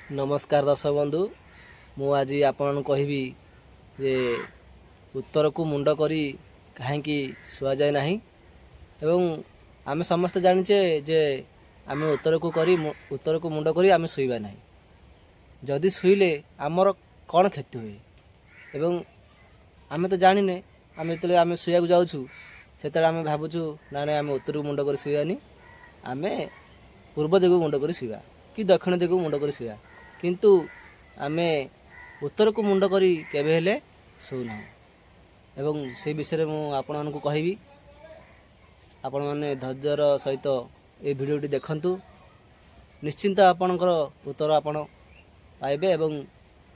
नमस्कार दर्शक बंधु मु आज आपन कहबी जे उत्तर को मुंड करी कहीं शुआ जाए ना एवं आम समस्ते जाचे जे आम उत्तर को मुंड करी आम शुवा ना जदि शुले आमर कौन क्षति हुए एवं आम तो जाने आम जो आम शुआ जाऊँ से आम भावुँ ना ना आम उत्तर को मुंड कर शुआनी आम पूर्व दिग मुंड कर शुआ कि दक्षिण दिग मुंड कर शुआ किंतु आमे उत्तर को मुंड करी केबे हेले शोना एवं से विषय में आपण मानक कहबी आपण माने धैर्यर सहित ए भिडियोटी देखंतु निश्चिंत आपणकर उत्तर आपण पाइबे एवं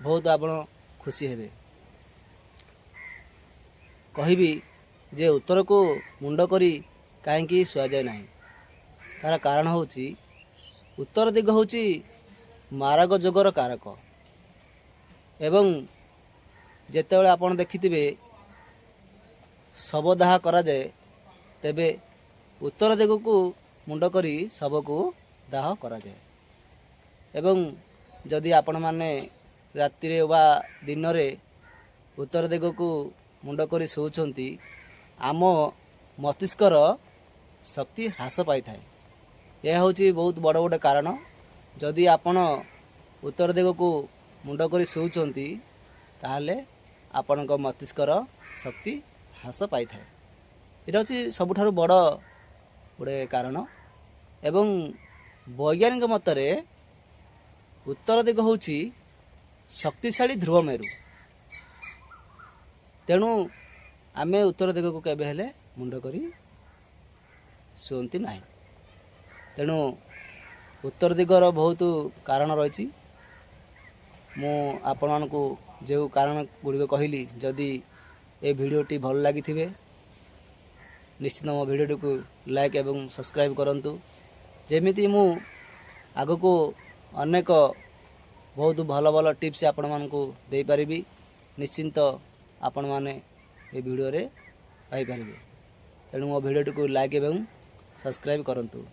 बहुत आपण खुशी हेबे। कहबी जे उत्तर को मुंड करी कहीं शुआ जाए ना तार कारण होची उत्तर दिग होची मारग जोगर कारक एवं जेतेबेले आपण देखिथिबे शवदाह करा जाए तेबे उत्तर दिग को मुंड करी शव को दाह करा जाए एवं जदि आपण माने राति रे वा दिन रे उत्तर दिग को मुंड करी सोचंती आम मस्तिष्कर शक्ति ह्रास पाई थाए। यह होची बहुत बड़ बड़ कारण जदि आपण उत्तर दिग को मुंड कर शोचंती ताहले आपणक मस्तिष्कर शक्ति ह्रास पाई थाए। एटा होची सबुठारु बड़ गोटे कारण एवं वैज्ञानिक मतरे उत्तर दिग होची शक्तिशाली ध्रुव मेरु तेणु आमे उत्तर दिग को केबे हेले मुंड करी शोंती नाही। तेणु उत्तर दिगर बहुत कारण रही मु आपण को जो कारण गुड़िक कहली जदि ए भिडियोटी भल लगी निश्चित मो भिडियोटी को लाइक एवं सब्सक्राइब करंतु जेमिति मु आग को अनेक बहुत भल भल टिप्स आपण मानकु दे पारिबी निश्चिंत आपण माने ए भिडियो रे पाई पारिबे। तेणु मो भिडियोटी को लाइक एवं सब्सक्राइब करंतु।